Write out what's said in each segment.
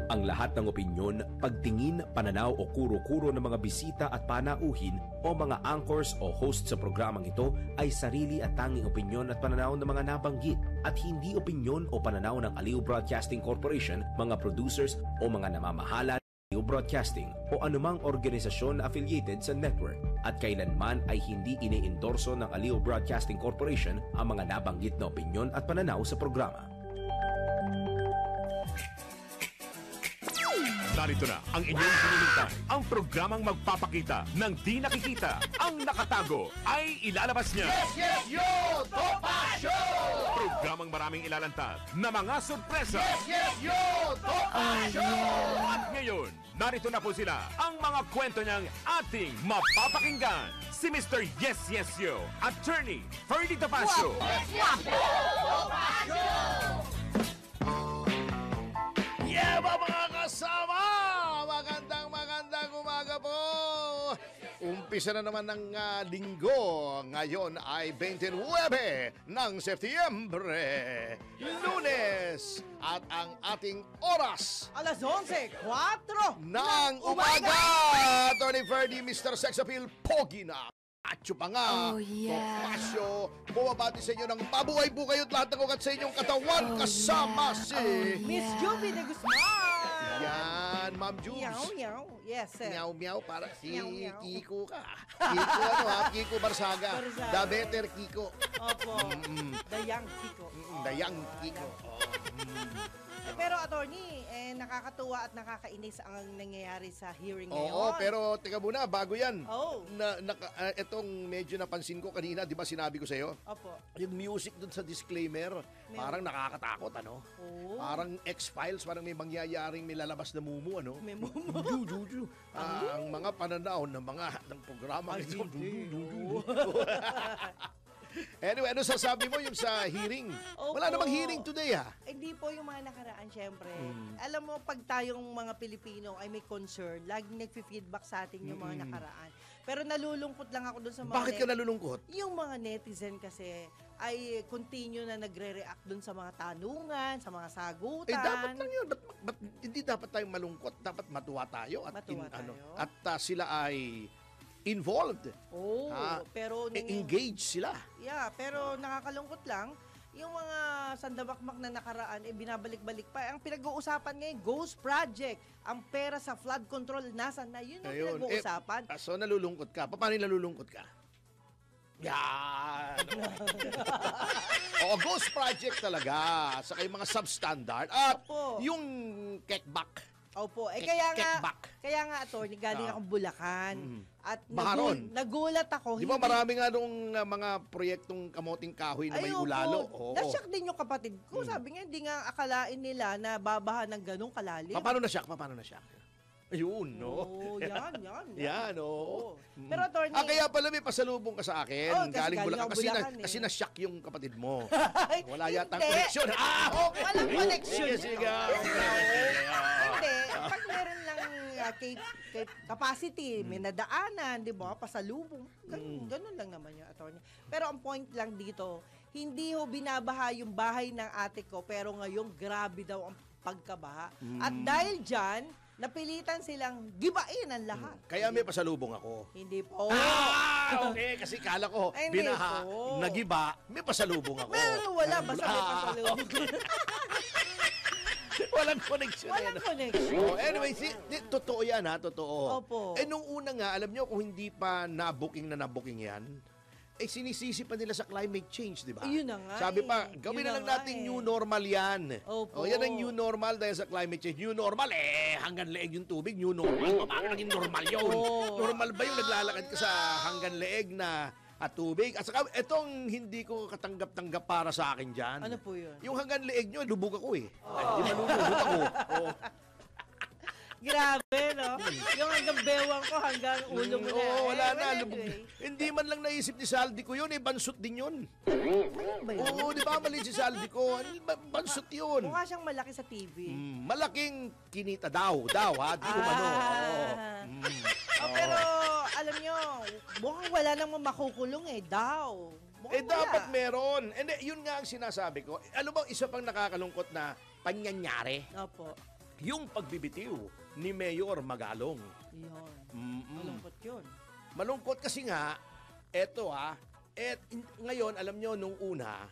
Ang lahat ng opinyon, pagtingin, pananaw o kuro-kuro ng mga bisita at panauhin o mga anchors o host sa programang ito ay sarili at tanging opinyon at pananaw ng mga nabanggit at hindi opinyon o pananaw ng Aliw Broadcasting Corporation, mga producers o mga namamahala ng Aliw Broadcasting o anumang organisasyon na affiliated sa network at kailanman ay hindi ine-endorso ng Aliw Broadcasting Corporation ang mga nabanggit na opinyon at pananaw sa programa. Narito na ang inyong sinulintay, ang programang magpapakita ng di nakikita, ang nakatago ay ilalabas niya. Yes, yo! Topa Show! Programang maraming ilalantad na mga sorpresa. Yes, yo! Topa Show! At ngayon, narito na po sila, ang mga kwento niyang ating mapapakinggan. Si Mr. Yes, Yes, Yo, Attorney Ferdy Tapasio. Yes, yo! Topa Show! Yeah, mga kasama! Magandang umaga po! Umpisa na naman ng linggo. Ngayon ay 29 ng Setyembre, Lunes. At ang ating oras Alas 11:04 ng umaga! Tony Ferdy, Mr. Sex Appeal, Pogi na. Atyo pa nga, Tomasyo, bumabati sa inyo ng mabuhay po kayo at lahat ng ugat sa inyong katawan kasama si Miss Juvie de Guzman. Yan, Ma'am Jubes. Meow. Yes, sir. Meow, para si Meow. Kiko ka. Kiko Kiko Barsaga. Barsaga. The better Kiko. Opo. The young Kiko. The young Kiko. Pero attorney, nakakatuwa at nakakainis ang nangyayari sa hearing ngayon. Oo, pero teka muna, bago yan. Oh. Itong medyo napansin ko kanina, di ba sinabi ko sa'yo? Opo. Yung music dun sa disclaimer, parang nakakatakot, ano? Oh. Parang X-Files, parang may mangyayaring may lalabas na mumu, ano? May mumu. Juju. Ang mga pananaw ng programa ito. Anyway, ano sasabi mo yung sa hearing? Opo. Wala namang hearing today, ha? Hindi po yung mga nakaraan, syempre. Alam mo, pag tayong mga Pilipino ay may concern, laging nagfi-feedback sa atin yung mga nakaraan. Pero nalulungkot lang ako dun sa mga... Bakit ka nalulungkot? Yung mga netizen kasi ay continue na nagre-react dun sa mga tanungan, sa mga sagutan. Dapat lang yun. Ba't hindi dapat tayong malungkot? Dapat matuwa tayo. At, sila ay involved. Pero engage sila. Yeah, pero nakakalungkot lang yung mga sandabakmak na nakaraan binabalik-balik pa. Ang pinag-uusapan ngayon, Ghost Project. Ang pera sa flood control, nasan na? Yun ang pinag-uusapan. So nalulungkot ka. Paano nalulungkot ka? Yan. Ghost Project talaga. Saka yung mga substandard. At yung kickback. Opo. Kaya nga attorney, galing akong Bulacan. At nagulat ako. Di ba marami nga nung mga proyektong kamoting kahoy na may ulalo? Nasyak din yung kapatid ko. Sabi nga, hindi nga akalain nila na babaha ng ganong kalalim. Paano nasyak? Ayun, no? Yan, no? Pero attorney... kaya pala may pasalubong ka sa akin. Galing Bulacan. Kasi na-shock yung kapatid mo. Wala yata koneksyon. Okay. Walang koneksyon. Sige. Hindi. Pag meron lang capacity, may nadaanan, di ba? Pasalubong. Ganun lang naman yung attorney. Pero ang point lang dito, hindi ho binabaha yung bahay ng ate ko, pero ngayon grabe daw ang pagkabaha. At dahil dyan, napilitan silang gibain ang lahat. Kaya may pasalubong ako. Hindi po. Okay. Kasi kala ko, Hindi binaha, po. nagiba, may pasalubong ako. Wala. Basta may pasalubong. Walang connection. Walang connection. Anyway, totoo yan, ha? Totoo. Opo. Nung una nga, alam nyo, kung hindi pa nabuking yan, sinisisi pa nila sa climate change, di ba? Yun na nga. Sabi pa, gawin na lang natin new normal yan. Opo. Yan ang new normal dahil sa climate change. New normal, hanggang leeg yung tubig, new normal. Paano naging normal yun? Normal ba yung naglalakad ka sa hanggang leeg na tubig? At saka, itong hindi ko katanggap-tanggap para sa akin dyan. Ano po yun? Yung hanggang leeg nyo, lubog ako eh. Di malulubog ako. Grabe, no? Yung hanggang bewang ko, hanggang ulo mo na. Wala na. Anyway. Hindi man lang naisip ni Saldi ko yun, bansot din yun. Di ba mali si Saldi ko? Bansot yun. Mukha siyang malaki sa TV. Malaking kinita daw, ha? Di umano. Pero, alam nyo, mukhang wala namang makukulong daw. Dapat meron. And yun nga ang sinasabi ko. Alam mo, isa pang nakakalungkot na panyanyari. Opo. yung pagbibitiw ni Mayor Magalong. Yun. Mm-mm. Malungkot yun. Malungkot kasi nga, ngayon, alam nyo, nung una,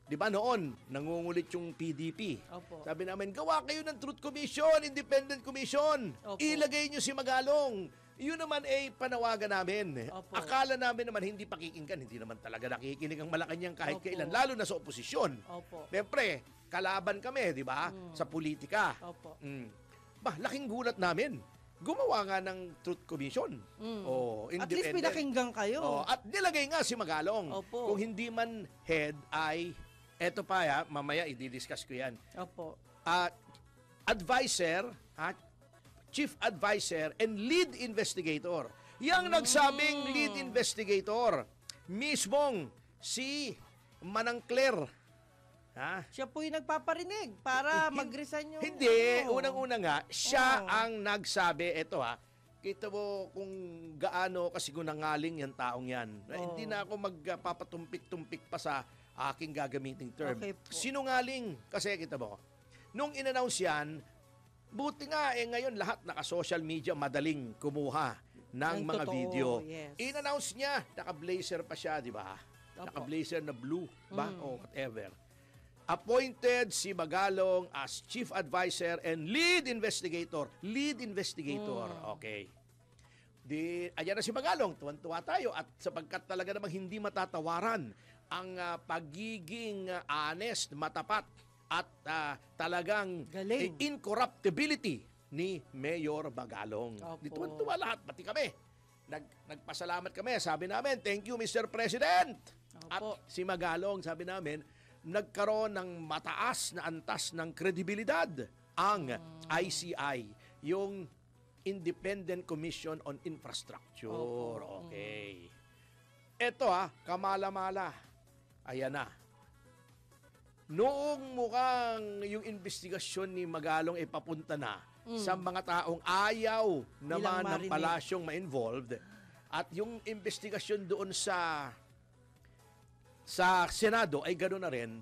di ba noon, nangungulit yung PDP. Opo. Sabi namin, gawa kayo ng Truth Commission, Independent Commission. Opo. Ilagay nyo si Magalong. Yun naman panawagan namin. Opo. Akala namin naman hindi pakikinggan, hindi naman talaga nakikinig ang Malacanang kahit Opo. kailan, lalo na sa oposisyon. Opo. Siyempre, kalaban kami, di ba? Sa politika. Opo. Laking gulat namin. Gumawa nga ng Truth Commission. Oh, At least pinakinggan kayo. Oh, at nilagay nga si Magalong. Opo. Kung hindi man head ay, eto pa mamaya i-discuss ko yan. Opo. Advisor, chief advisor and lead investigator. Yang nagsabing lead investigator, mismong si Manang Claire. Siya po yung nagpaparinig para mag-resign yung... Hindi, unang-una nga, siya ang nagsabi, kita mo kung gaano kasi gunangaling yung taong yan. Hindi na ako magpapatumpik-tumpik pa sa aking gagamiting term. Okay po. Sinungaling, kasi kita mo, nung in-announce yan, buti nga ngayon lahat naka-social media madaling kumuha ng mga totoo, video. yes. In-announce niya, naka-blazer pa siya, di ba? Opo. Naka-blazer na blue ba? O whatever. Appointed si Magalong as Chief Advisor and Lead Investigator. Lead Investigator, okay. Ayan na si Magalong, tuwan-tuwa tayo at sapagkat talaga namang hindi matatawaran ang pagiging honest, matapat at talagang Galing. incorruptibility ni Mayor Magalong. Opo. Tuwan-tuwa lahat, pati kami. Nagpasalamat kami, sabi namin, thank you Mr. President. At Opo. si Magalong, sabi namin, nagkaroon ng mataas na antas ng kredibilidad ang ICI, yung Independent Commission on Infrastructure. Opo. Okay. Ito kamala-mala. Ayan na. Noong mukhang yung investigasyon ni Magalong papunta na sa mga taong ayaw naman ng palasyong ma-involved at yung investigasyon doon sa Senado ay gano'n na rin,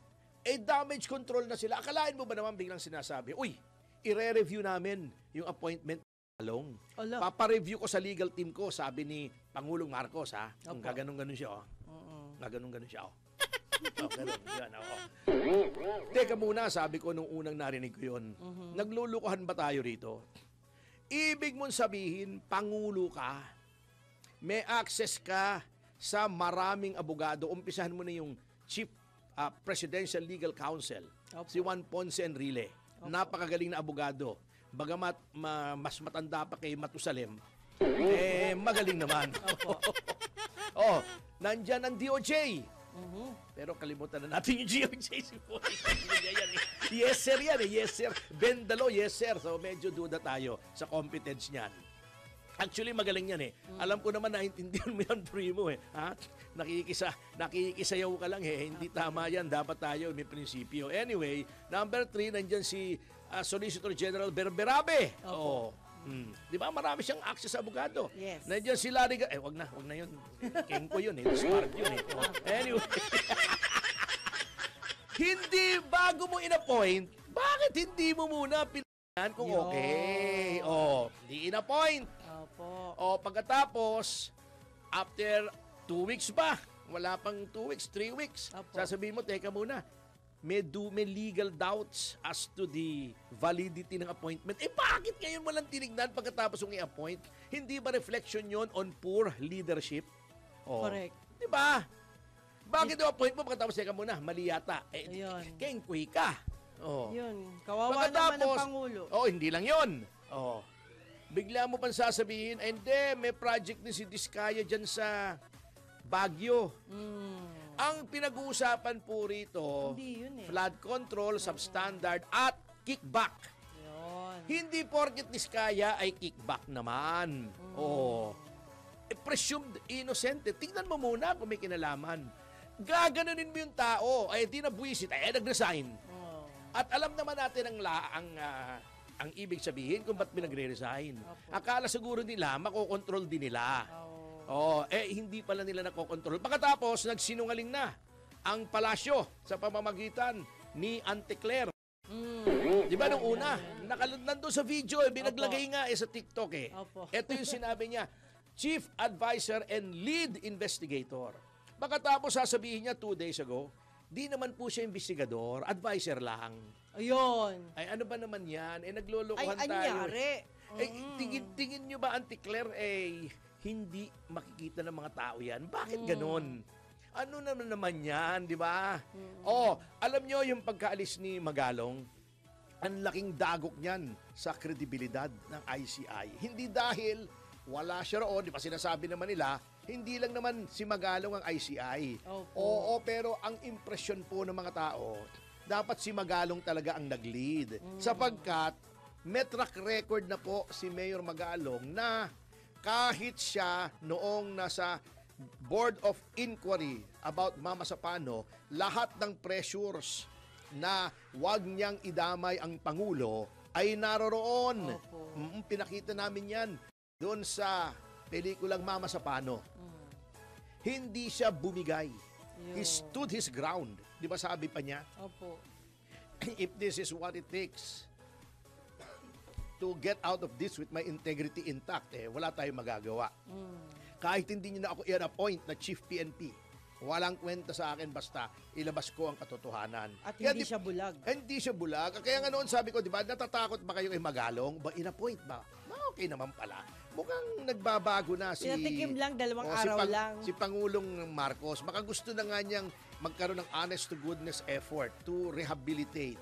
damage control na sila. Akalain mo ba naman biglang sinasabi, uy, ire-review namin yung appointment ng Magalong. Papa-review ko sa legal team ko, sabi ni Pangulong Marcos, Kung gaganong-ganon siya, Gaganong-ganon siya, ganun, yan, Teka muna, sabi ko nung unang narinig ko yun, naglulukuhan ba tayo rito? Ibig mong sabihin, Pangulo ka, may access ka sa maraming abogado. Umpisahan mo na yung Chief Presidential Legal Counsel, si Juan Ponce Enrile. Napakagaling na abogado. Bagamat mas matanda pa kay Matusalem, magaling naman. Nandyan ang DOJ. Pero kalimutan na natin yung DOJ. Yes sir yan yes sir. Bendalo, yes sir. So medyo duda tayo sa competence niyan. Actually, magaling yan Alam ko naman naintindihan mo yan, Primo Nakikisayaw ka lang Hindi tama yan. Dapat tayo may prinsipyo. Anyway, number 3, nandyan si Solicitor General Berberabe. Di ba? Marami siyang access sa abogado. Yes. Nandyan si Larry wag na yun. King ko yun Smart yun Anyway. Hindi bago mo in-appoint, bakit hindi mo muna pilihan kung okay? Di in-appoint. Pagkatapos, after 2 weeks ba? Wala pang 2 weeks, 3 weeks. Sasabihin mo, teka muna, may legal doubts as to the validity ng appointment. Bakit ngayon mo lang tinignan pagkatapos mong i-appoint? Hindi ba reflection yon on poor leadership? Correct. Di ba? Bakit i-appoint mo pagkatapos, teka muna, mali yata. Kengkoy ka. Yun. Kawawa naman ng Pangulo. Hindi lang yun. Bigla mo pang sasabihin, hindi, may project ni si Diskaya dyan sa Baguio. Ang pinag-uusapan po rito, flood control, substandard, at kickback. Hindi porket Diskaya ay kickback naman. Presumed innocent. Tingnan mo muna kung may kinalaman. Gaganunin mo yung tao, di nabwisit, nag-resign. At alam naman natin ang ibig sabihin kung ba't pinagre-resign. Akala siguro nila, makokontrol din nila. Hindi pala nila nakokontrol. Pagkatapos, nagsinungaling na ang palasyo sa pamamagitan ni Auntie Claire. Di ba nung una? Nandun sa video, binaglagay nga sa TikTok eh. Opo. Ito yung sinabi niya, Chief Advisor and Lead Investigator. Pagkatapos sasabihin niya 2 days ago, di naman po siya investigador, advisor lang. Ayun. Ay ano ba naman yan? Ay, Naglolokohan tayo. anyari. Tingin nyo ba, Auntie Claire, hindi makikita ng mga tao yan? Bakit ganon? Ano naman yan, di ba? Alam nyo yung pagkaalis ni Magalong, ang laking dagok niyan sa kredibilidad ng ICI. Hindi dahil wala siya roon, di ba sinasabi naman nila, hindi lang naman si Magalong ang ICI. Opo. Oo, pero ang impresyon po ng mga tao, dapat si Magalong talaga ang nag-lead. Sapagkat may track record na po si Mayor Magalong na kahit siya noong nasa Board of Inquiry about Mama Sapano, lahat ng pressures na wag niyang idamay ang Pangulo ay naroroon. Opo. Pinakita namin yan doon sa pelikulang Mama Sapano. Hindi siya bumigay. He stood his ground. Di ba sabi pa niya? Opo. If this is what it takes to get out of this with my integrity intact, wala tayong magagawa. Kahit hindi niyo na ako i-appoint na Chief PNP, walang kwenta sa akin basta ilabas ko ang katotohanan. At Kaya hindi siya bulag. Hindi siya bulag. Kaya nga noon sabi ko, di ba, natatakot ba kayo kay Magalong? Ba, in-appoint ba? Okay naman pala. Mukhang nagbabago na si... Pinatikim lang, 2 si araw lang. Si Pangulong Marcos. Baka gusto na nga niyang magkaroon ng honest to goodness effort to rehabilitate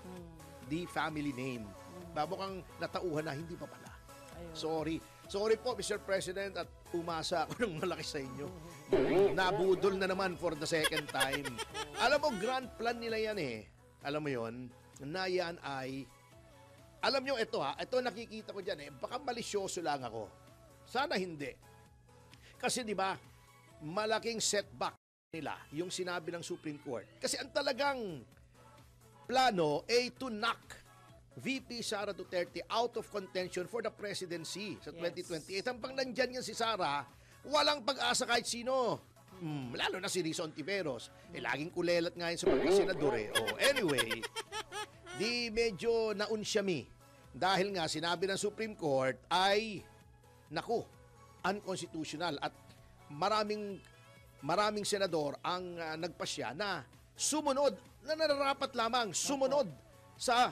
the family name. Mukhang natauhan na, hindi pa pala. Ayun. Sorry po, Mr. President, at umasa ako ng malaki sa inyo. Nabudol na naman for the second time. Alam mo, grand plan nila yan eh. Alam mo yon, na yan ay... Alam nyo, ito nakikita ko dyan eh. Baka malisyoso lang ako. Sana hindi. Kasi di ba, malaking setback nila yung sinabi ng Supreme Court. Kasi ang talagang plano ay to knock VP Sara Duterte out of contention for the presidency sa 2028. Ang pang nandyan yan si Sara, walang pag-asa kahit sino. Lalo na si Risa Ontiveros. Laging kulelat nga yun sa pagkasenador eh. Anyway, di medyo naunsyami. Dahil nga sinabi ng Supreme Court ay, naku, unconstitutional at maraming senador ang nagpasya na sumunod, na nararapat lamang sumunod sa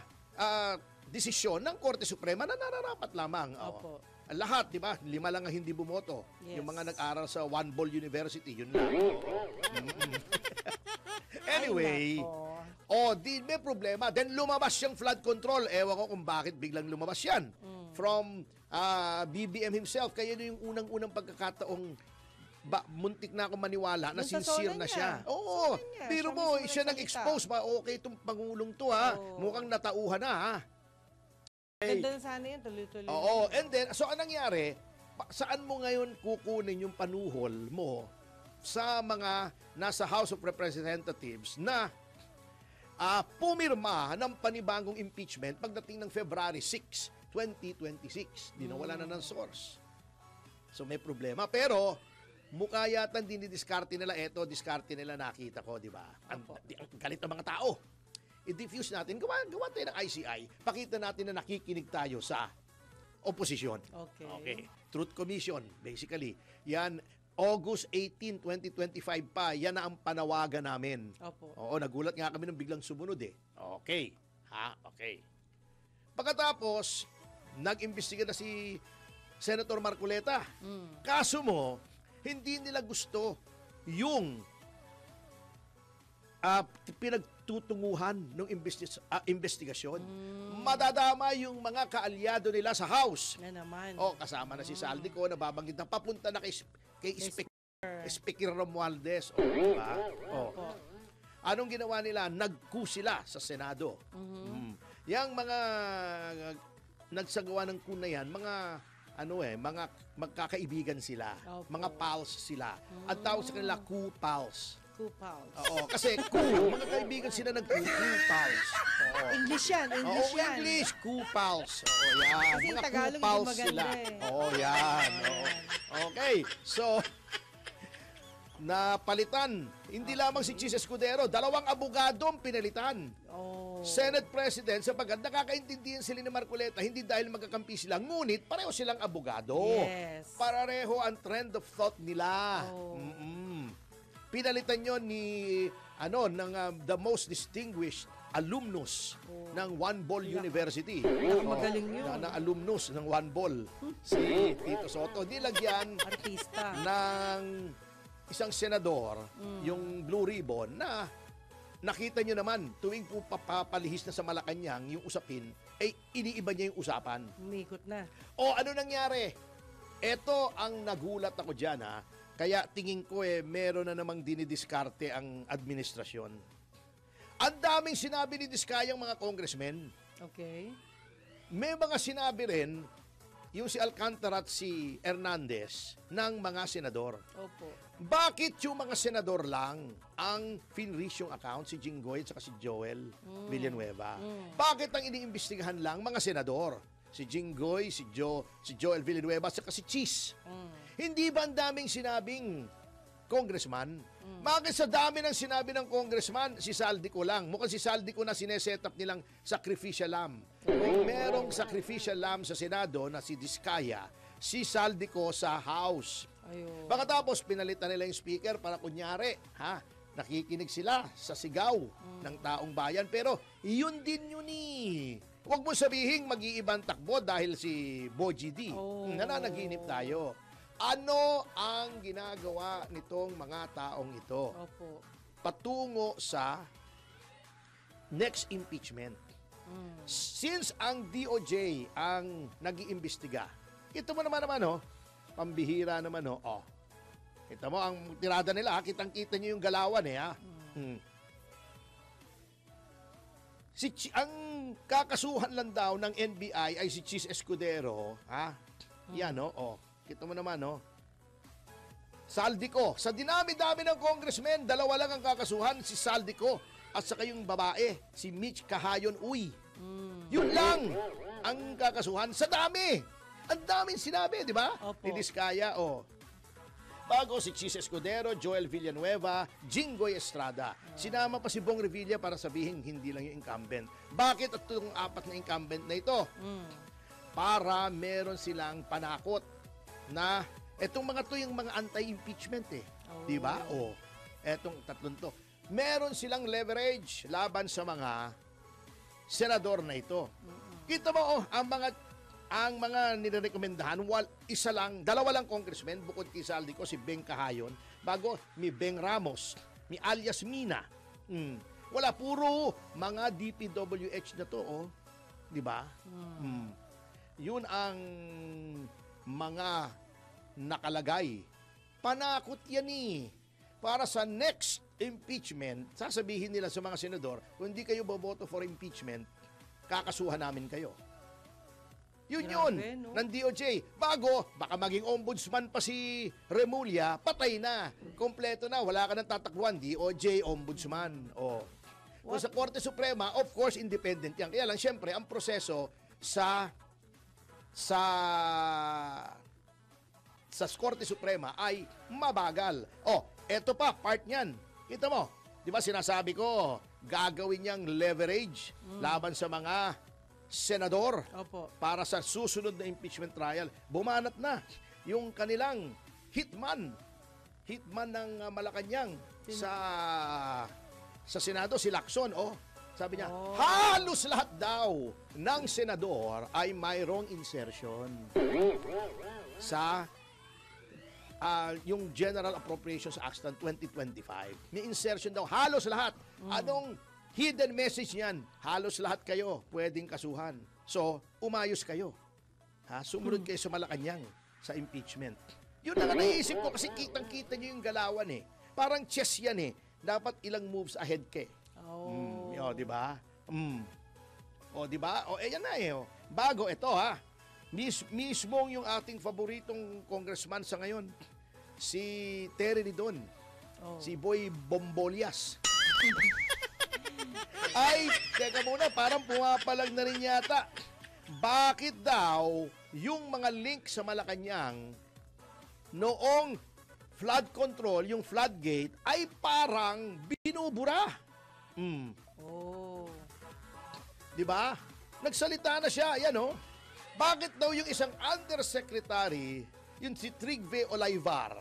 desisyon ng Korte Suprema na nararapat lamang. Opo. Lahat, di ba? 5 lang ang hindi bumoto. Yes. Yung mga nag-aral sa One Ball University, yun lang. Anyway, di may problema. Then lumabas yung flood control. Ewan ko kung bakit biglang lumabas yan. From BBM himself. Kaya yun yung unang-unang pagkakataong muntik na ako maniwala na Yung sa sincere zona na niya. siya. Oo. Sa zona niya. Biro Siya mo, mismo siya nagsalita. nag-expose ba? Okay itong Pangulong to ha. Mukhang natauhan na ha. Ganda na sana yun, tuloy-tuloy. Oo. And then, so anong nangyari? Saan mo ngayon kukunin yung panuhol mo sa mga nasa House of Representatives na pumirma ng panibagong impeachment pagdating ng February 6, 2026. Di nawala na ng source. So may problema. Pero, mukha yata dinidiskarte nila diskarte nila nakita ko, di ba? Ang galit ng mga tao. I-diffuse natin, gawa tayo ng ICI, pakita natin na nakikinig tayo sa oposisyon. Okay. Truth Commission, basically. Yan, August 18, 2025 pa, yan na ang panawagan namin. Opo. Oo, nagulat nga kami nung biglang sumunod eh. Okay. Okay. Pagkatapos, nag-imbestiga na si Senator Marcoleta. Kaso mo, hindi nila gusto yung pinagtutunguhan ng investigasyon. Madadama yung mga kaalyado nila sa House. Na naman. Kasama na si Saldico, nababanggit na papunta na kay Speaker Romualdez. Diba? Anong ginawa nila? Nagku sila sa Senado. Yang mga nagsagawa ng coup na yan, mga magkakaibigan sila. Opo. Mga pals sila. At tawag sa kanila coup pals. Coup pals. Kasi coup, mga kaibigan sila coup pals. English yan, English yan. English, coup pals. Yan. Kasi yung Mga Tagalog coup hindi pals maganda sila. eh. Yan. Okay. So, na palitan. Hindi lamang si Chis Escudero, 2 abogadong pinalitan. Oh. Senate President, sapagkat nakakaintindihan sila ni Marcoleta, hindi dahil magkakampi sila, ngunit pareho silang abogado. Yes. Pareho ang trend of thought nila. Oh. Pinalitan yon ni ng the most distinguished alumnus ng One Ball University. Magaling yun. Na alumnus ng One Ball. Si Tito Soto. Nilagyan Artista. ng isang senador, yung Blue Ribbon, na nakita nyo naman, tuwing po papalihis na sa Malacanang yung usapin, ay iniiba niya yung usapan. Umikot na. O ano nangyari? Ito ang nagulat ako dyan, ha? Kaya tingin ko meron na namang dinidiskarte ang administrasyon. Ang daming sinabi ni Diskayang mga congressmen. Okay. May mga sinabi rin, yung si Alcantara at si Hernandez, ng mga senador. Opo. Bakit yung mga senador lang ang finreach yung account, si Jinggoy at si Joel Villanueva? Bakit ang iniimbestigahan lang mga senador? Si Jinggoy, si Joel Villanueva, at si Chis. Hindi ba ang daming sinabing congressman? Bakit sa dami ng sinabi ng congressman, si Saldico lang? Mukhang si Saldico na sineset up nilang sacrificial lamb. Kung merong sacrificial lamb sa Senado na si Diskaya, si Saldico sa House. Ayun. Pagkatapos, pinalitan nila yung speaker para kunyari, nakikinig sila sa sigaw ng taong bayan. Pero, yun din yun eh. Huwag mo sabihin mag-iibang takbo dahil si Boji D. Nananaginip tayo. Ano ang ginagawa nitong mga taong ito? Opo. Patungo sa next impeachment. Since ang DOJ ang nag-iimbestiga, ito mo naman, pambihira naman, Kita mo, ang tirada nila, kitang-kita nyo yung galawan, Ang kakasuhan lang daw ng NBI ay si Chis Escudero, Yan, Kita mo naman, Saldico. Sa dinami-dami ng congressmen, 2 lang ang kakasuhan, si Saldico at saka yung babae, si Mitch Kahayon Uy. Yun lang ang kakasuhan. Sa dami! Ang daming sinabi, di ba? Opo. Ni Diskaya, Bago si Chis Escudero, Joel Villanueva, Jinggoy Estrada. Sinama pa si Bong Revilla para sabihin hindi lang yung incumbent. Bakit at itong 4 na incumbent na ito? Para meron silang panakot na etong mga to yung mga anti-impeachment Di ba? Etong 3 to. Meron silang leverage laban sa mga senador na ito. Kita mo, ang mga nirekomendahan, 2 lang congressmen bukod kay Saldico, si Beng Kahayon, bago may Beng Ramos, may alias Mina. Wala, puro mga DPWH na to, di ba? Yun ang mga nakalagay. Panakot yan para sa next impeachment, sasabihin nila sa mga senador, kung hindi kayo boboto for impeachment, kakasuhan namin kayo. Yun, No? ng DOJ. Bago, baka maging ombudsman pa si Remulla, patay na. Kompleto na, wala ka nang tatakbuhan. DOJ, ombudsman. Kung sa Korte Suprema, of course, independent yan. Kaya lang, syempre, ang proseso sa Korte Suprema ay mabagal. Eto pa, part niyan. Kita mo, di ba sinasabi ko, gagawin niyang leverage laban sa mga senador. Opo. Para sa susunod na impeachment trial. Bumanat na yung kanilang hitman ng Malacanang sa Senado, si Lacson. Sabi niya, halos lahat daw ng senador ay mayroong insertion sa yung General Appropriations Act ng 2025. May insertion daw, halos lahat. Anong hidden message niyan? Halos lahat kayo pwedeng kasuhan. So, umayos kayo. Sumunod kayo sa Malacanang sa impeachment. Yun lang ang naisip ko kasi kitang-kita niyo yung galawan Parang chess yan Dapat ilang moves ahead ka di ba? Di ba? Yan na Bago ito mismong yung ating paboritong congressman sa ngayon, si Terry Ridon, si Boy Bombolias. Ay, teka muna, parang pumapalag na rin yata. Bakit daw yung mga link sa Malacanang noong flood control, yung floodgate, ay parang binubura. Oh. Di ba? Nagsalita na siya, yan oh. Bakit daw yung isang undersecretary, yun si Trigve Olivar,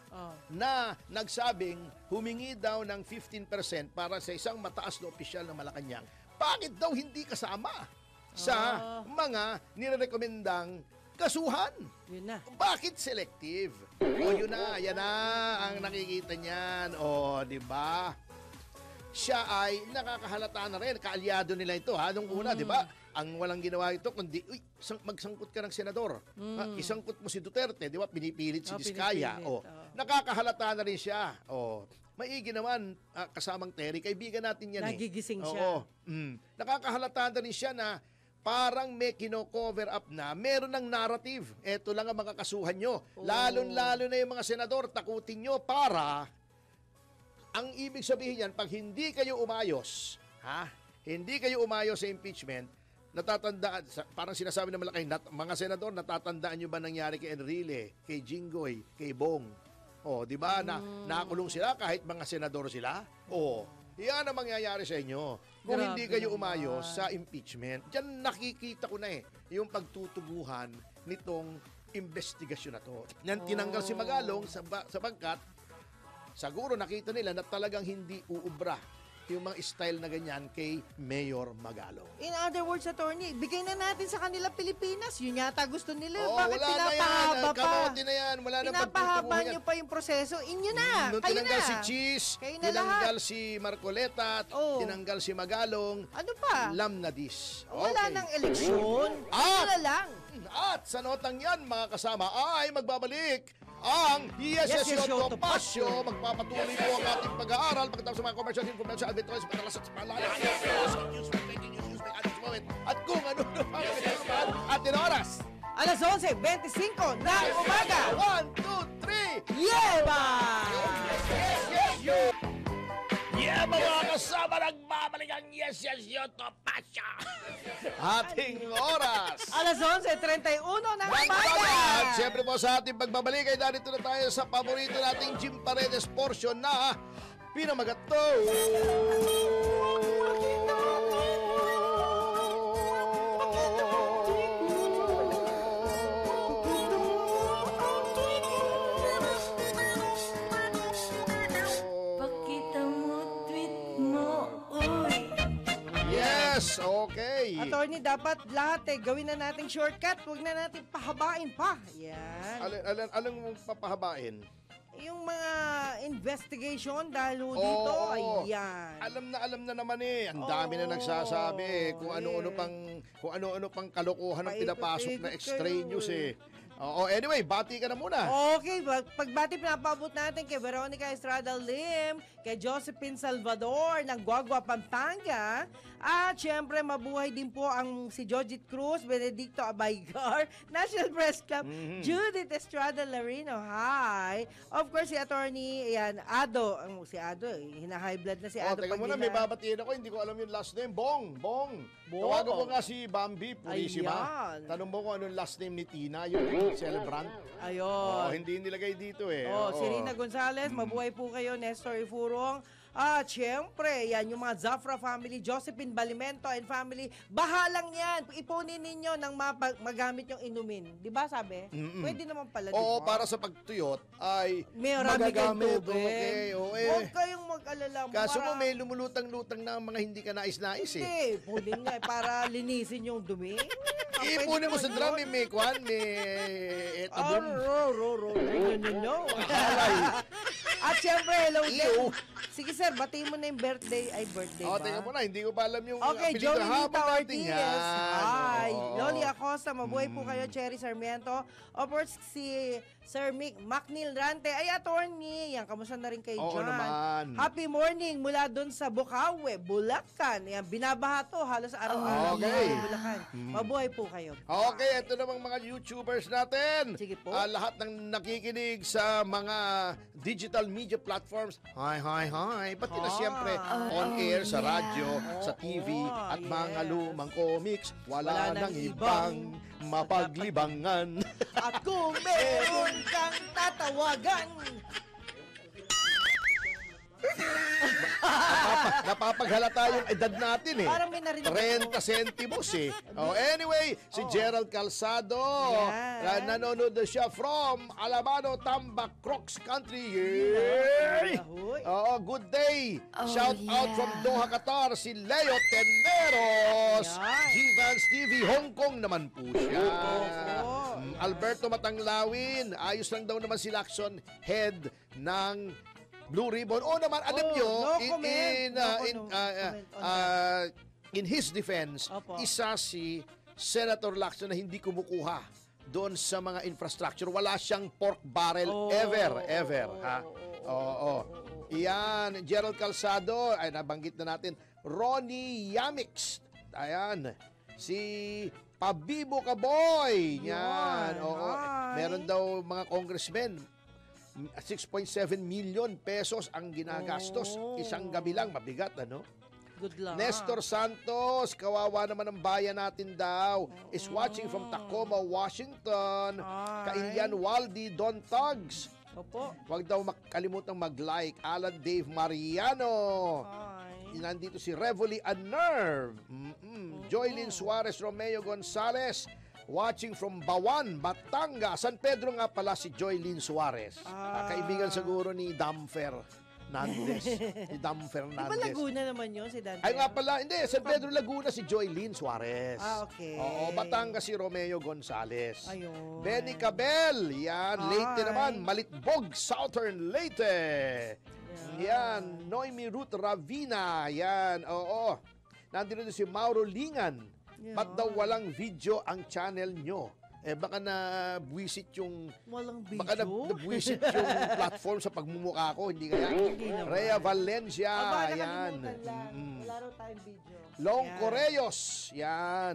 Oh. na nagsabing humingi daw ng 15% para sa isang mataas na opisyal ng Malacanang, bakit daw hindi kasama sa mga nirekomendang kasuhan? Yun na. Bakit selective? O yun na, yan na ang nakikita niyan. O, di ba? Siya ay nakakahalata na rin. Kaalyado nila ito ha. Nung una, di ba? Ang walang ginawa ito, kundi, magsangkot ka ng senador. Isangkot mo si Duterte, di ba? Pinipilit si Diskaya. pinipilit, Nakakahalata na rin siya. Maigi naman, kasamang Terry, kaibigan natin yan Nagigising eh. siya. Nakakahalata na rin siya na parang may kino-cover up na, meron ng narrative. Ito lang ang makakasuhan nyo. Lalo na yung mga senador, takutin nyo para, ang ibig sabihin yan, pag hindi kayo umayos, hindi kayo umayos sa impeachment, natatandaan, parang sinasabi ng malaking, mga senador, natatandaan nyo ba nangyari kay Enrile, kay Jinggoy, kay Bong? Di ba, nakulong sila kahit mga senador sila? Yan ang mangyayari sa inyo kung Grabe hindi kayo naman. umayos sa impeachment. Diyan nakikita ko na yung pagtutuguhan nitong investigasyon na to. Yan tinanggal si Magalong sa bangkat, siguro nakita nila na talagang hindi uubra yung mga style na ganyan kay Mayor Magalong. In other words, attorney, bigay na natin sa kanila Pilipinas. Yun yata gusto nila. Bakit wala na yan. pinapahaba pa? Kamote na yan. Wala na Pinapahaba pagtutuguhan nyo yan. pa yung proseso. Inyo na. Nung Kayo tinanggal na. si Cheese, Kayo na tinanggal si Marcoleta, tinanggal si Magalong, Ano pa? Lamnadis. Wala nang eleksyon. At- Wala lang. At sa notang yan, mga kasama, ay magbabalik ang Yes, Yes, Yes, Yoto Pasyo. Magpapatuloy po ang ating pag-aaral pagkatapos sa mga commercial information, advertising, panalasat sa palalaan, news, breaking news, may address moment, at kung ano pa ang pinagpapan at oras. Alas 11:25 ng umaga. 1, 2, 3. Yeba! Yeah, mga kasama, nagbabalik ang Yes, Yoto Pasyo. Ating oras. Alas 11:31 ng umaga. At siyempre po sa ating pagbabalik ay narito na tayo sa paborito nating Jim Paredes portion na Pinamagato. Pakita mo, tweet mo, uy. Yes, okay. Attorney, dapat lahat gawin na nating shortcut. Huwag na natin pahabain pa. Yan. Alam mo papahabain? Yung mga investigation dahil ho dito, Oo. ayan. Alam na naman eh. Ang dami na nagsasabi kung ano-ano pang kalokohan ang pinapasok na extraneous eh. Anyway, bati ka na muna. Okay, pagbati pinapabot natin kay Veronica Estrada Lim, kay Josephine Salvador ng Guagua, Pampanga, at syempre mabuhay din po ang si Jojit Cruz, Benedicto Abaygar, National Press Club, Judith Estrada Larino, hi. Of course, si Attorney, ayan, Ado, si Ado, hina-high blood na si Ado. Teka muna, may babatiin ako. Hindi ko alam yung last name. Bong. Tawagan mo nga si Bambi, Purisima. Ayan. Tanong mo kung anong last name ni Tina, yung celebrant. Ayun. Hindi nilagay dito eh. Si Rina Gonzalez, mabuhay po kayo, Nestor Ifurong. At syempre, yan yung mga Zafra family, Josephine Balimento and family, bahalang yan. Ipunin ninyo nang magamit yung inumin. Di ba sabi? Pwede naman pala, di ba? Oo, para sa pagtuyot ay May marami kayong magagamit. tubig. Okay, Huwag kayong mag-alala. Kaso mo may lumulutang-lutang na mga hindi ka nais-nais eh. Hindi, pwede nga para linisin yung dumi. Ipunin mo sa drum, may kwan, may etabon. No. At syempre, hello din. Sige sir, batiin mo na yung birthday. Ay, birthday ba? Teka muna, hindi ko pa alam yung Okay, apelido. Joelita Habang natin Ortiz. yan. Hi. Oo. Loli Acosta, mabuhay po kayo. Cherry Sarmiento. Of course, si Sir Macnil Rante. Ay, attorney. Yan, kamusta na rin kayo Oo dyan? naman. Happy morning mula dun sa Bukawe, Bulacan. Yan, binabaha to halos araw-araw. Okay. Sa Bulacan. Mabuhay po kayo. Okay, ito namang mga YouTubers natin. Sige po. Lahat ng nakikinig sa mga digital media platforms. Hi. Pati na siyempre on air, sa radyo, sa TV, at mga lumang comics. Wala nang ibang mapaglibangan. At kung meron kang tatawagan, Napapaghalata yung edad natin eh. parang may narinig 30 centimos eh. Oh, anyway, si Gerald Calzado. Yan. Nanonood na siya from Alabano, Tambak, Crocs Country. Yay! Ahoy. Oo, good day. Oh, Shout out yeah. from Doha, Qatar, si Leo Teneros. Yan. G-Vans TV, Hong Kong naman po siya. Oo. Alberto Matanglawin, ayos lang daw naman si Lacson, head ng Blue Ribbon. O naman, alam Oh, nyo, no comment. No comment on in his defense, Opo. isa si Senator Lacson na hindi kumukuha doon sa mga infrastructure. Wala siyang pork barrel ever. Ha? Oo. Iyan, Gerald Calzado, ay nabanggit na natin. Ronnie Yamix. Ayan. Si Pabibo Kaboy. Yan. Oo. Hi. Meron daw mga congressmen 6.7 million pesos ang ginagastos. Oh. Isang gabi lang, mabigat, ano? Good luck. Nestor Santos, kawawa naman ang bayan natin daw, is watching from Tacoma, Washington. Hi. Kailian Waldi, Don Tugs. Opo. Huwag daw makalimutang mag-like. Alan Dave Mariano. Hi. Nandito si Revoli Nerve. Joylyn Suarez, Romeo Gonzalez. Watching from Bawan, Batangas. San Pedro nga pala si Joylyn Suarez. Kaibigan siguro ni Damfer Nandez. Si Dam Di ba Fernandez. Laguna naman yun si Dante? Ay nga pala, hindi. San Pedro Laguna si Joylyn Suarez. Okay. Oo, Batangas si Romeo Gonzalez. Ayun. Benny Cabel, yan. Leyte Ay. naman, Malitbog, Southern Leyte. Yan. Noemi Ruth Ravina, yan. Oo. Nandito din si Mauro Lingan. Ba't daw walang video ang channel nyo? Baka na-buwisit yung... Walang video? Baka na-buwisit yung platform sa pagmumukha ko. Hindi kaya? Hindi naman. Rhea Valencia, Aba, yan. nakalimutan lang. Wala raw tayong video. Long Yan. Correos, yan.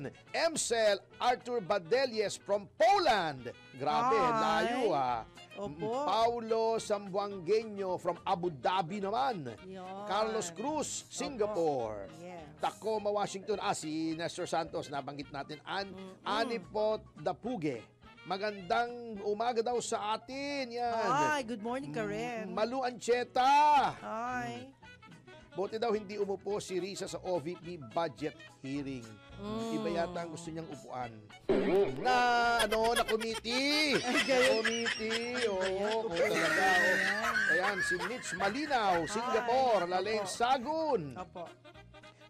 Mcel Arthur Badelies from Poland. Grabe, Hi. layo ah. Opo. Paulo Sambuangueño from Abu Dhabi naman. Yan. Carlos Cruz, Singapore. Yes. Tacoma, Washington. Si Nestor Santos, nabanggit natin. Anipot Dapuge. Magandang umaga daw sa atin. Yan. Hi, good morning, Karen. Malu Ancheta. Hi. Buti daw hindi umupo si Risa sa OVP budget hearing. Iba yata ang gusto niyang upuan. Na committee. Committee. Oo, kung talaga. Ayan, si Mitch Malinaw, Singapore, Lalaine Sagun. Opo.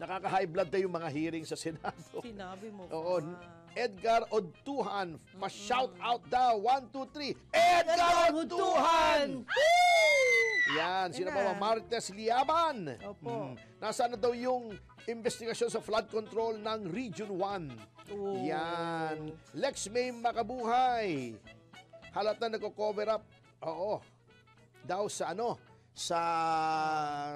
Nakaka-high blood tayo yung mga hearing sa Senado. Sinabi mo. Oo. pa. Edgar Odtuhan, pa-shout out daw. 1, 2, 3. Edgar Odtuhan! Yan, sino pa ba? Martes Liaban. Opo. Nasaan na daw yung investigasyon sa flood control ng Region 1? Oo. Yan. Lex May Makabuhay. Halata nagko-cover up. Oo. Daw sa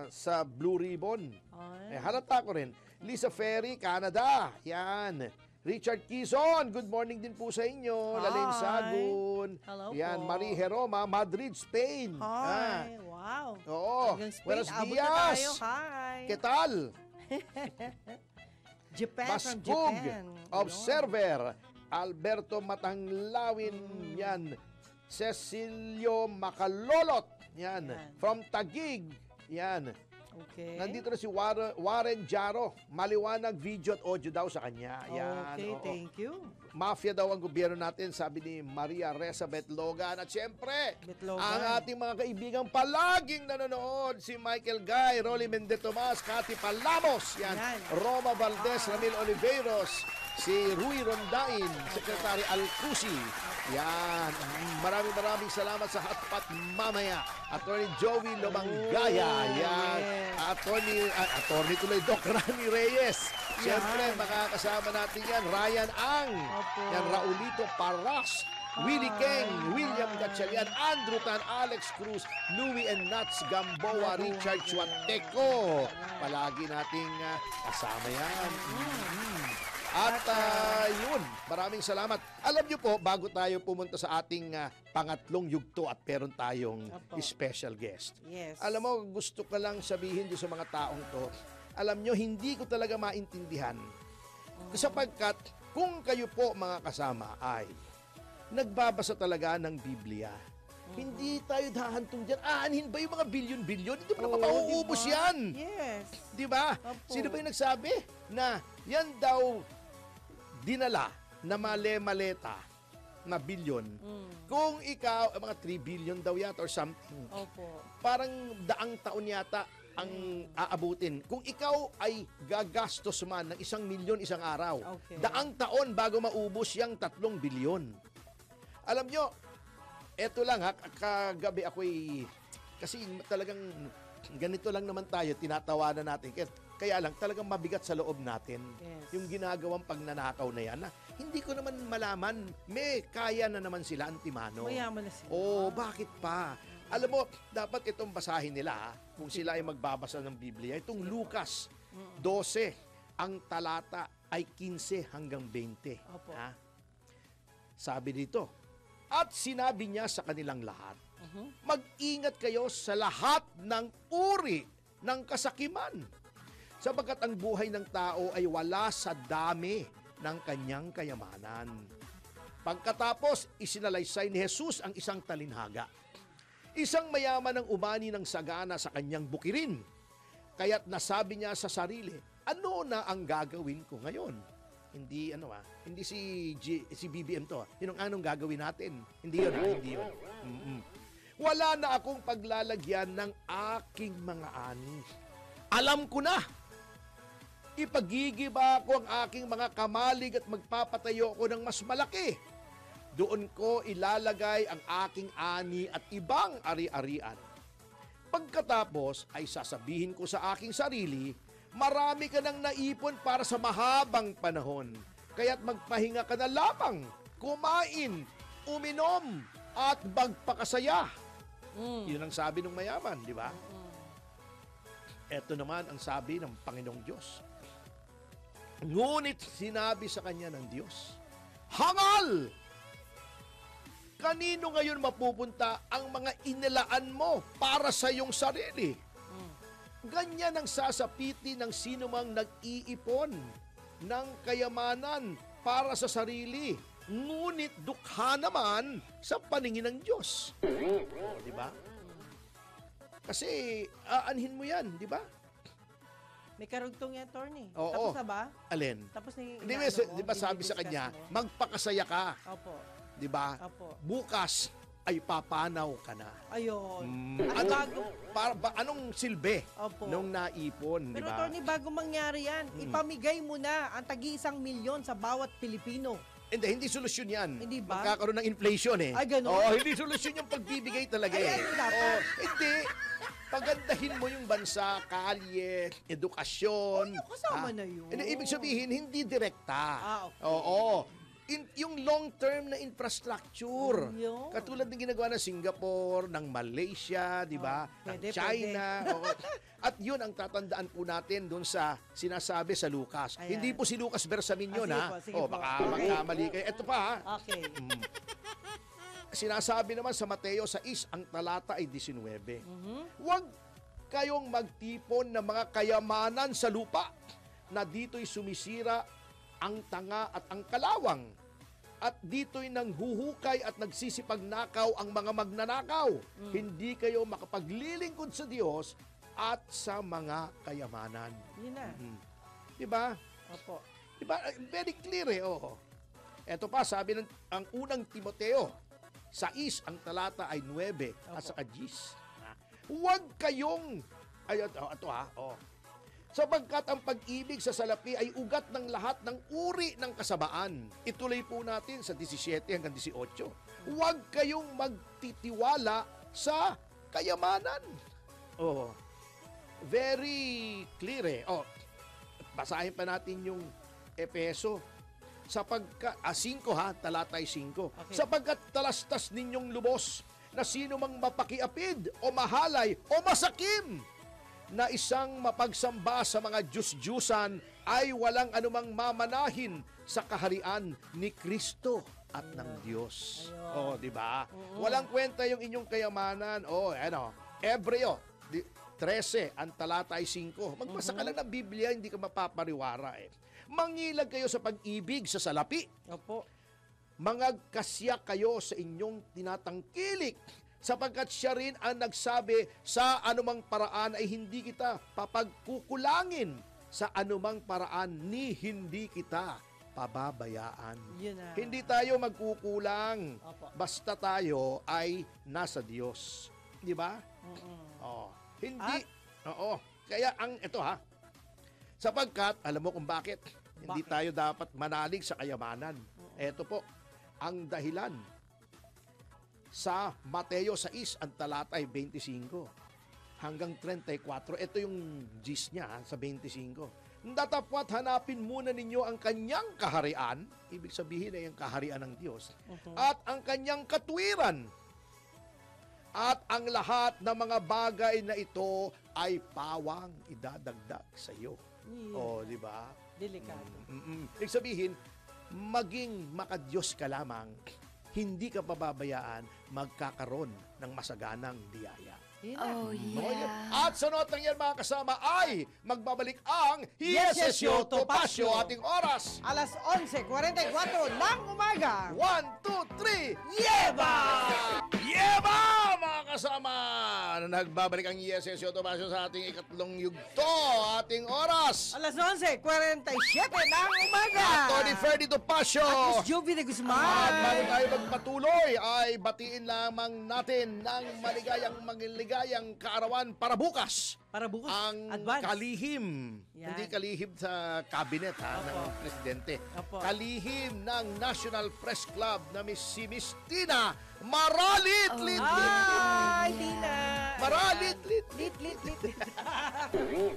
sa Blue Ribbon. Ay. Halata ko rin. Lisa Ferry, Canada. Yan. Richard Quezon, good morning din po sa inyo. Hi. Lalaine Sagun. Hello Yan, po. Marie Heroma, Madrid, Spain. Hi. Wow. Oo. Hanggang Spain, Buenos abot na dias. tayo. Hi. ¿Qué tal? Japan from Baskog, Japan. Observer. Alberto Matanglawin. Yan. Cecilio Macalolot. Yan. Yan. From Taguig. Yan. Okay. Nandito na si Warren Jaro. Maliwanag video at audio daw sa kanya. Yan. Okay, oo. thank you. Mafia daw ang gobyerno natin, sabi ni Maria Reza Betlogan. At syempre, Betlogan. ang ating mga kaibigang palaging nanonood, si Michael Guy, Rolly Mende Tomas, Cathy Palamos, yan. Yan. Roma Valdez, Ramil Oliveros, si Rui Rondain, Secretary Alcusi. Yan. Maraming salamat sa Hotpot mamaya. Attorney Joey Lomanggaya. Yan. Attorney tuloy, Doc Rani Reyes. Siyempre, makakasama natin yan. Ryan Ang. Opo. Yan, Raulito Parras. Willie Keng, William Gatchalian, Andrew Tan, Alex Cruz, Louie and Nats Gamboa, Richard Chuateco. Palagi nating kasama yan. At yun, maraming salamat. Alam niyo po, bago tayo pumunta sa ating pangatlong yugto at meron tayong Opo. special guest. Yes. Alam mo, gusto ko lang sabihin doon sa mga taong to, alam nyo, hindi ko talaga maintindihan. Sapagkat, kung kayo po mga kasama ay nagbabasa talaga ng Biblia, hindi tayo dahantong dyan. Aanhin ba yung mga bilyon-bilyon? Hindi pa naman mauubos diba? yan. Yes. Di ba? Opo. Sino ba yung nagsabi na yan daw dinala na male-maleta na bilyon? Kung ikaw, mga 3 billion daw yata or something, Opo. parang daang taon yata ang aabutin. Kung ikaw ay gagastos man ng 1 milyon isang araw, Okay. daang taon bago maubos yung 3 bilyon. Alam nyo, eto lang ha, kagabi ako'y, kasi talagang ganito lang naman tayo, tinatawanan natin. Kaya lang, talagang mabigat sa loob natin. Yes. Yung ginagawang pagnanakaw na yan, na hindi ko naman malaman, may kaya na naman sila antimano. Mayaman na sila. Oh, bakit pa? Alam mo, dapat itong basahin nila, ha, kung sila ay magbabasa ng Biblia. Itong Lucas 12, ang talata ay 15 hanggang 20. Opo. Ha? Sabi dito, at sinabi niya sa kanilang lahat, mag-ingat kayo sa lahat ng uri ng kasakiman, sapagkat ang buhay ng tao ay wala sa dami ng kanyang kayamanan. Pagkatapos, isinalaysay ni Jesus ang isang talinhaga. Isang mayaman ang umani ng sagana sa kanyang bukirin. Kaya't nasabi niya sa sarili, ano na ang gagawin ko ngayon? Hindi hindi si BBM to. Yun ang anong gagawin natin. Hindi yun, hindi yun. Wala na akong paglalagyan ng aking mga ani. Alam ko na. Ipagigiba ko ang aking mga kamalig at magpapatayo ko ng mas malaki. Doon ko ilalagay ang aking ani at ibang ari-arian. Pagkatapos ay sasabihin ko sa aking sarili, marami ka nang naipon para sa mahabang panahon. Kaya't magpahinga ka na lamang, kumain, uminom, at magpakasaya. Yun ang sabi ng mayaman, di ba? Ito naman ang sabi ng Panginoong Diyos. Ngunit sinabi sa kanya ng Diyos, hangal! Kanino ngayon mapupunta ang mga inilaan mo para sa iyong sarili? Ganyan ang sasapiti ng sinumang nag-iipon ng kayamanan para sa sarili, ngunit dukha naman sa paningin ng Diyos. O, di ba? Kasi aanhin mo yan, di ba? May karugtong yan, Tony. Oo. Tapos na ba? Alin? Tapos na yung Di ba, inaano mo, di ba sabi sa dinidiscuss kanya, mo? magpakasaya ka, Opo. di ba? Opo. Bukas ay papanaw ka na. Ayun. At Ano, bago, anong silbi Opo. nung naipon, di pero ba? Tony, bago mangyari yan, ipamigay mo na ang tagi-1 milyon sa bawat Pilipino. Hindi solusyon yan. Hindi ba? Magkakaroon ng inflation eh. Ay, ganun? Oo, hindi solusyon yung pagbibigay talaga Ay, eh. ano dapat? Oo, hindi. Pagandahin mo yung bansa, kalye, edukasyon. Oo, kasama na yun. Hindi, ibig sabihin, hindi direkta. Okay. Oo. Yung long-term na infrastructure. Yun. Katulad ng ginagawa ng Singapore, ng Malaysia, di ba? Ng Pwede, China. Oo. At yun ang tatandaan po natin doon sa sinasabi sa Lucas. Ayan. Hindi po si Lucas Bersamin yun, Sige ha? po, sige po. Baka Okay. magkamali kayo. Ito pa, ha? Okay. Sinasabi naman sa Mateo 6, ang talata ay 19. Huwag kayong magtipon ng mga kayamanan sa lupa na dito'y sumisira ang tanga at ang kalawang. At dito'y nanghuhukay at nagsisipagnakaw ang mga magnanakaw. Hindi kayo makapaglilingkod sa Diyos at sa mga kayamanan. Yun na. Diba? Opo. Diba? Very clear eh. Oh. Ito pa, sabi ng ang unang Timoteo, 6, ang talata ay 9 at saka 10. Huwag kayong, ito ha, sapagkat ang pag-ibig sa salapi ay ugat ng lahat ng uri ng kasabaan. Ituloy po natin sa 17 hanggang 18. Huwag kayong magtitiwala sa kayamanan. Oh, very clear eh. Basahin pa natin yung Efeso. Sapagkat, 5 ha, talatay 5. Okay. Sapagkat talastas ninyong lubos na sino mang mapakiapid o mahalay o masakim na isang mapagsamba sa mga Diyos-Diyusan ay walang anumang mamanahin sa kaharian ni Kristo at ng Diyos. Di ba? Walang kwenta yung inyong kayamanan. Hebreo 13, ang talata ay 5. Magbasa ka lang ng Biblia, hindi ka mapapariwara eh. Mangilag kayo sa pag-ibig sa salapi. Opo. Mangagkasya kayo sa inyong tinatangkilik, sapagkat siya rin ang nagsabi, sa anumang paraan ay hindi kita papagkukulangin, sa anumang paraan ni hindi kita pababayaan. Yun na. Hindi tayo magkukulang, Opo. basta tayo ay nasa Diyos. Di ba? Oh, hindi. Oo. Kaya ito sapagkat, alam mo kung bakit? Hindi Bakit? tayo dapat manalig sa kayamanan. Ito po, ang dahilan sa Mateo 6, ang talata ay 25 hanggang 34. Ito yung gist niya sa 25. Datapwat hanapin muna ninyo ang kanyang kaharian, ibig sabihin ay ang kaharian ng Diyos, at ang kanyang katwiran. At ang lahat ng mga bagay na ito ay pawang idadagdag sa iyo. Yeah. Oh, di ba? Delikado. Ibig sabihin, maging makadiyos ka lamang, hindi ka pababayaan, magkakaroon ng masaganang biyaya. Yun na. Oh, Okay? yeah. At sa notang yan mga kasama ay magbabalik ang Yes, Yesesyo Yesyo Topacio, Topacio. ating oras. Alas 11:44 ng umaga. 1, 2, 3, Yeba! Yeba! Mga kasama, nagbabalik ang Yesesyo Topacio sa ating ikatlong yugto, ating oras. Alas 11:47 ng umaga. Tony Ferdy Topacio. At Miss Jovi de At bago Guzman. tayo magpatuloy, ay batiin lamang natin ng maligayang kaarawan para bukas. Para bukas. Ang Advance. kalihim, Yan. hindi kalihim sa cabinet ng presidente. Opo. Kalihim ng National Press Club na si Miss Tina Maralit Lit. Ay, Tina. Maralit Lit. Lit, lit, lit.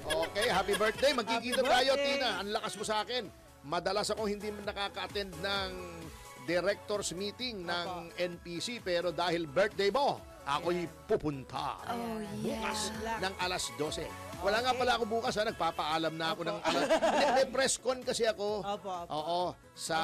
Okay, happy birthday. Magkikita Happy tayo, birthday. Tina. Ang lakas mo sa akin. Madalas ako hindi nakaka-attend ng directors meeting ng NPC, pero dahil birthday mo, ako'y pupunta. Oh, Bukas yeah. ng alas 12. Wala nga Okay. pala ako bukas, nagpapaalam na ako Opo. ng alas. May press con kasi ako. Opo, opo. Oo, sa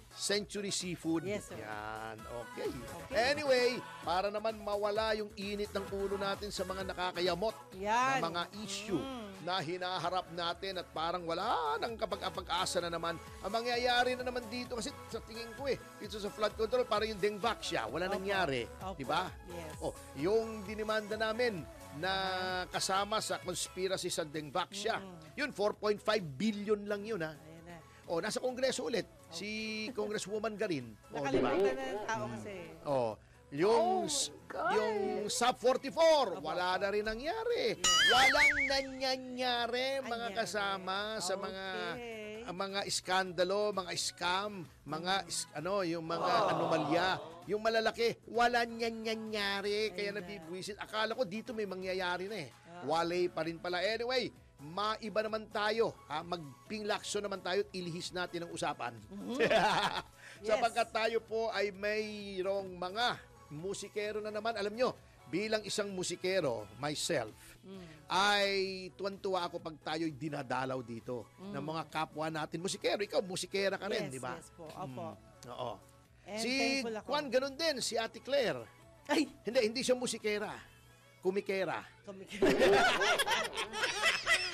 Century Seafood. Yes, sir. Yan, okay. Okay. Anyway, para naman mawala yung init ng ulo natin sa mga nakakayamot Yan. na mga issue na hinaharap natin at parang wala nang kapag-asa na naman. Ang mangyayari na naman dito, kasi sa tingin ko dito sa flood control, parang yung Dengvaxia, wala Opo. nangyari. Opo. Di ba? Yes. Oh, yung dinimanda namin na kasama sa conspiracy sa Dengvaxia, yun, 4.5 billion lang yun, ha? Ayan na. Oh, nasa Kongreso ulit, si Congresswoman Garin. Oh, di ba? Nakalimutan na ng tao kasi. Oh, yung SUP 44, wala na rin nangyari. Walang nangyayari mga Anyari. kasama sa Okay. mga iskandalo, mga scam, mga yung mga anomalya, yung malalaki, wala nangyayari kaya Ayun na. nabibwisit. Akala ko dito may mangyayari na eh. Walay pa rin pala. Anyway, maiba naman tayo, magpinglakso naman tayo at ilihis natin ang usapan. Yes. Sapagkat tayo po ay mayroong mga musikero na naman. Alam nyo, bilang isang musikero, myself, ay tuwan-tuwa ako pag tayo'y dinadalaw dito ng mga kapwa natin. Musikero, ikaw musikera ka rin, Yes, di ba? yes po. Opo. Oo. And Si thankful ako. Juan, ganun din. Si Ate Claire. Ay! Hindi siya musikera. Kumikera. Kumikita.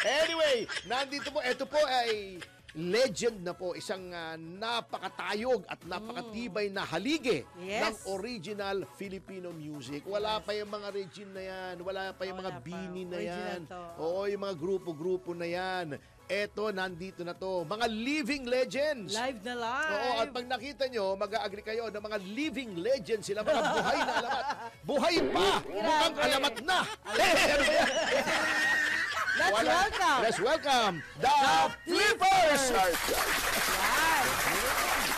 Anyway, nandito po, ito po ay legend na po, isang napakatayog at napakatibay na halige Yes. ng original Filipino music. Wala pa yung mga Regine na yan, wala pa yung mga Wala pa. Bini na Original yan. to. Oo, yung mga grupo-grupo na yan. Eto, nandito na to. Mga living legends. Live na live. Oo, at pag nakita nyo, mag-agree kayo ng mga living legends sila, mga buhay na alamat. Buhay pa! Mukhang alamat na! Ano ba yan? Let's welcome the Flippers! Yan.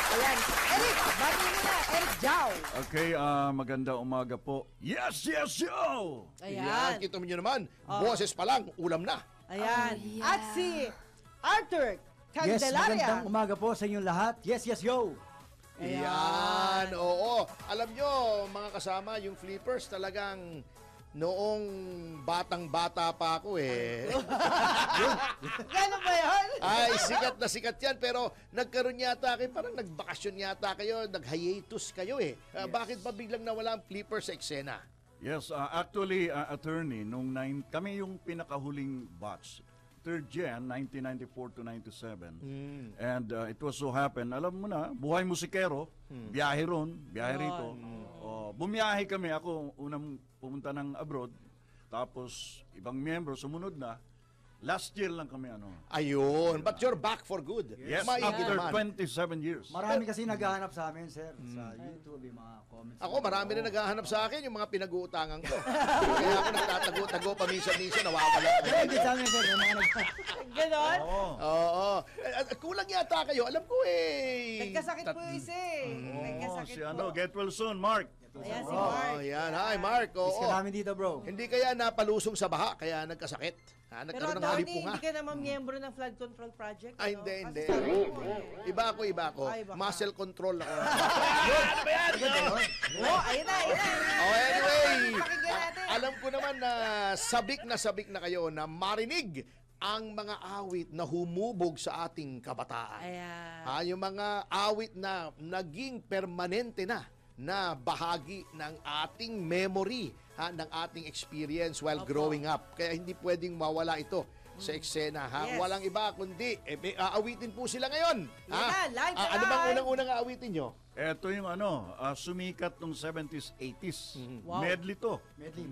Ayan. Eric, bati mo na. Eric Jao. Okay, maganda umaga po. Yes, yo! Yan, Ayan. kita mo nyo naman, boses pa lang, ulam na. Ayan. Oh, yeah. At si Arthur Yes, Candelaria. magandang umaga po sa inyong lahat. Yes, yo! Ayan. Yan, oo. Alam nyo, mga kasama, yung Flippers talagang noong batang-bata pa ako Gano'n ba yun? Ay, sikat na sikat yan. Pero nagkaroon yata kayo, parang nagbakasyon yata kayo, nag-hiatus kayo Bakit ba biglang nawala ang Flippers sa eksena? Yes, actually, attorney, kami yung pinakahuling batch. third gen, 1994 to 97. And it was so happen, alam mo na, buhay musikero, biyahe ron, biyahe rito. Bumiyahe kami, ako unang pumunta ng abroad, tapos ibang miyembro sumunod na. Last year lang kami Ayun. But you're back for good. Yes, Maigi after naman. 27 years. Marami kasi naghahanap sa amin, sir. Sa YouTube, yung mga comments. Ako, marami na naghahanap sa akin yung mga pinag-uutangan ko. Kaya ako nagtatago-tago paminsan-minsan, nawawala. Hindi sa amin, sir. Yung mga Ganon? Oo. Kulang yata kayo. Alam ko Nagkasakit po yung isa eh. Nagkasakit Si po. get well soon, Mark. Ayan si Mark. Yan. Hi, Mark. Miss ka Oo. namin dito, bro. Hindi kaya napalusong sa baha, kaya nagkasakit. Pero Nagkaroon ng Tony, halipunga. hindi ka naman miyembro ng flood control project. Ay, ano? hindi, Kasi hindi. sabi mo, eh. Iba ako. Ay, baka. Muscle control ako. Oh, ayun na. Oh, anyway, Pakinggan natin. alam ko naman na sabik na kayo na marinig ang mga awit na humubog sa ating kabataan. Ayan. Yung mga awit na naging permanente na bahagi ng ating memory, ng ating experience while growing up. Kaya hindi pwedeng mawala ito sa eksena. Yes. Walang iba kundi may aawitin po sila ngayon. Yan na, live na Ano bang live. unang-unang aawitin nyo? Ito yung sumikat nung 70s, 80s. Wow. Medley to. Medley.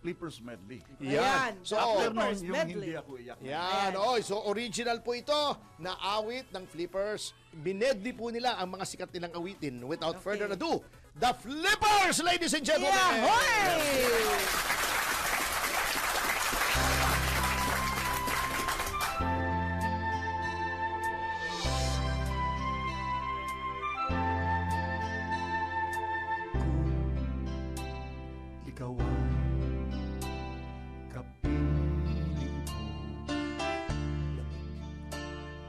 Flippers medley. Ayan. So, After Flippers nun, yung medley. hindi ako iyak. yan. So original po ito na awit ng Flippers. Binedli po nila ang mga sikat nilang awitin. Without Okay. further ado, the Flippers, ladies and gentlemen! Yahoy! Ikaw ang kapiling ko,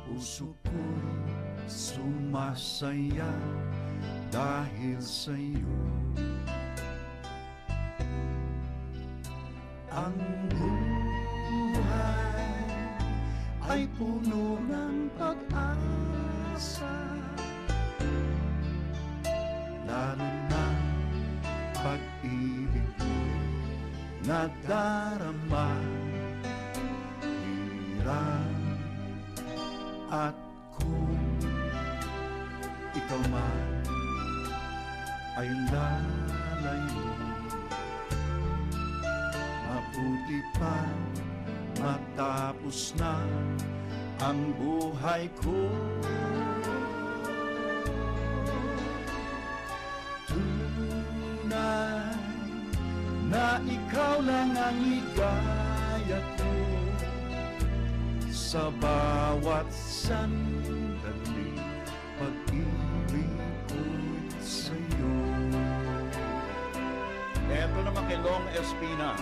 puso ko sumasaya dahil sa'yo. Ang buhay ay puno ng pag-asa, lalo na pag-ibig mo nadarama, hirap at kung ikaw man ay lalayo, mabuti pa matapos na ang buhay ko. Tunay na ikaw lang ang ligaya ko sa bawat sandali, pag-ibig ko'y sa'yo. Eto naman kay Long Espina.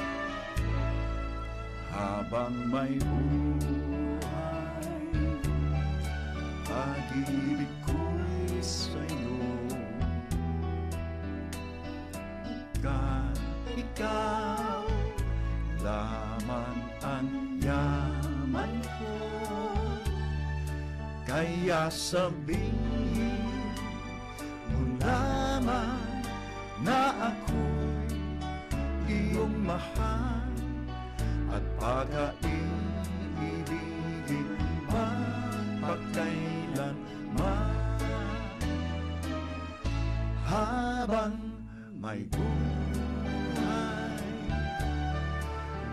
Habang may buhay, pag-ibig ko'y sa'yo. Ikaw lamang ang yaman ko, kaya sabihin mo lamang na ako'y iyong mahal at pag-aibigin magpakailanman. Habang may buhay,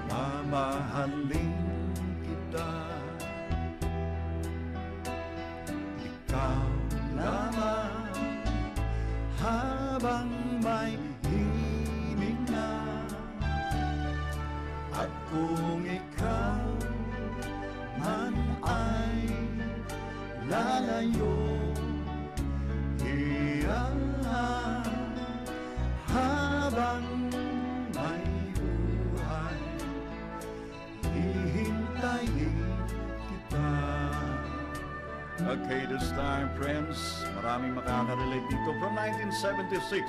mamahalin kita. Ikaw lamang habang may hininga, at kung ikaw man ay lalayo, habang may buhay, hihintayin kita. Okay, this time, friends, maraming makaka-relate dito from 1976.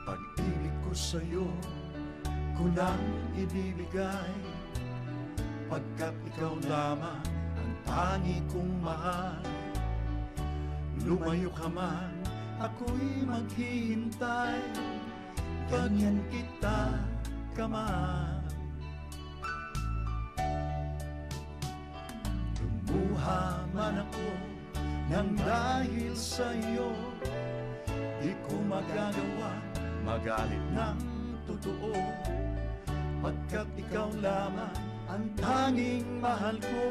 Pag-ibig ko sa'yo, ko lang ibibigay, pagkat ikaw lamang ang tangi kong mahal. Lumayo ka man, ako'y maghihintay, ganyan kita ka man. Lumuha man ako nang dahil sa'yo, di ko magagawa magalit ng totoo, pagkat ikaw lamang ang tanging mahal ko.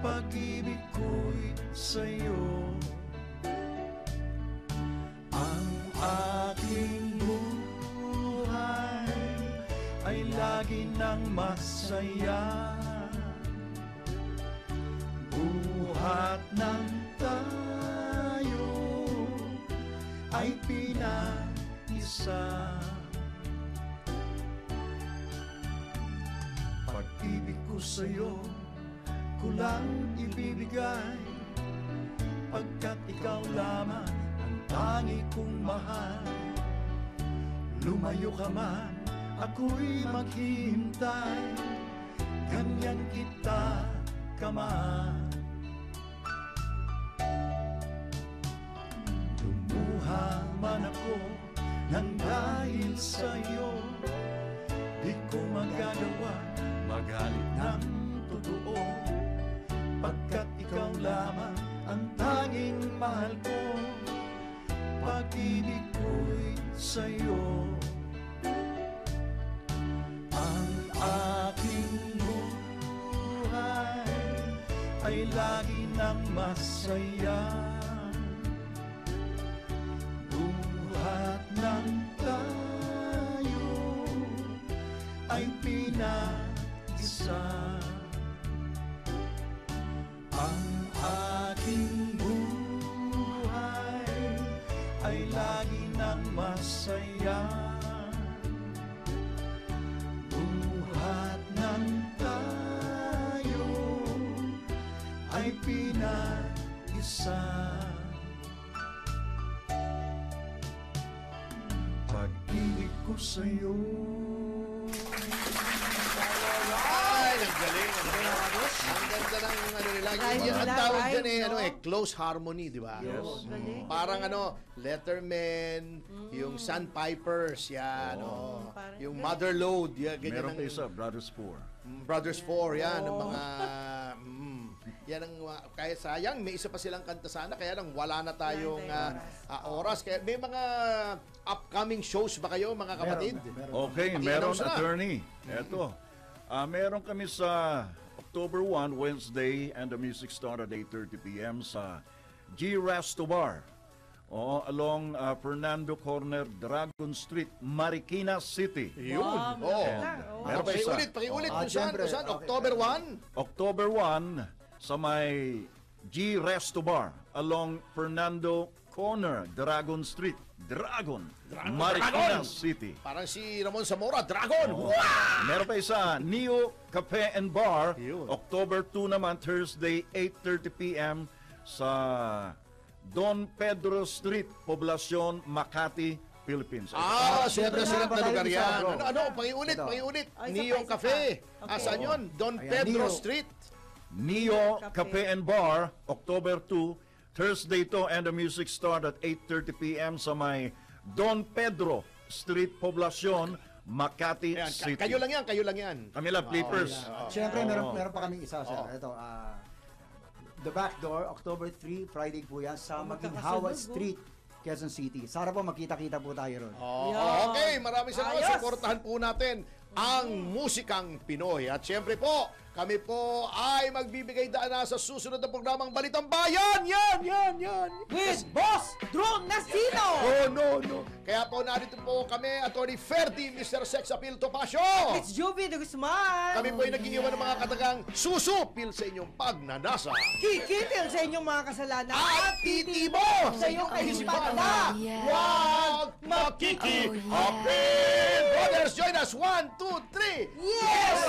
Pag-ibig ko'y sa'yo. Ang aking buhay ay lagi nang masaya. Buhat ng tayo ay pinaisa. Pag-ibig ko sa'yo ko lang ibibigay, pagkat ikaw lamang ang tangi kong mahal. Lumayo ka man, ako'y maghihintay, ganyan kita kamahal. Lumuha man ako nang dahil sa'yo, di ko magagawa magalit ng totoo, pagkat ikaw lamang ang tanging mahal ko. Pag-ibig ko'y sa'yo. Ang aking buhay ay lagi nang masaya. Buhat ng tayo ay pinaisa. Ang aking buhay ay lagi nang masaya. Buhat ng tayo ay pinaisa. Pag-ibig ko sa'yo. Ay, ang galing. Ang ganda ng ano nila. Ang tawag dyan close harmony, di ba? Yes. Parang Letterman, yung Sandpipers, yan. parang Yung Motherload, yan. Ganyan Meron pa ang- isa, Brothers 4. Brothers 4, yan. Ang mga... yan ang... Kaya sayang, may isa pa silang kanta sana. Kaya lang, wala na tayong oras. Kaya may mga upcoming shows ba kayo, mga kapatid? Okay, meron I-announce na. attorney. Eto. Meron kami sa October 1, Wednesday, and the music start at 8:30 p.m. sa G Resto Bar. Along Fernando Corner, Dragon Street, Marikina City. Yun. Meron pa isa. Pakiulit. Kung saan? Siyempre. Kung saan? Okay. October 1? October 1 sa may G Resto Bar along Fernando Corner, Dragon Street, Marikina City. Parang si Ramon Zamora, Dragon! Meron pa isa, Neo Cafe and Bar, Yun. October 2 naman, Thursday, 8:30 p.m. sa Don Pedro Street, Poblacion, Makati, Philippines. Siyempre Meron pa na tayo lugar isa, yan. bro. Pakiulit. Ay, isa Neon pa. Cafe. Okay. Saan yun? Don Ayan, Pedro Neo. Street. Neo Cafe. Cafe and Bar, October 2, Thursday to, and the music start at 8:30 p.m. sa may Don Pedro Street, Poblacion, Makati Ayan, City. kayo lang yan. Kami lang, Flippers. Siyempre, meron pa kaming isa, sir. Ito, The Back Door, October 3, Friday po yan, sa Maginhawa magkakasunod, Street, Quezon City. Sana po magkita-kita po tayo ron. Okay, maraming salamat. Ayos. Supportahan po natin ang musikang Pinoy. At siyempre po, kami po ay magbibigay daan na sa susunod na programang Balitang Bayan. Yan. With Boss Drone Nasino! Oh, no. Kaya po narito po kami, Atty. Ferdy, Mr. Sex Appeal Topacio. It's Juvie de Guzman! Kami po ay nag-iiwan ng mga katagang susupil sa inyong pagnanasa. Kikitil sa inyong mga kasalanan At titibo sa iyong kaisipan na huwag makikihapin. Brothers, join us. 1, 2, 3. Yes!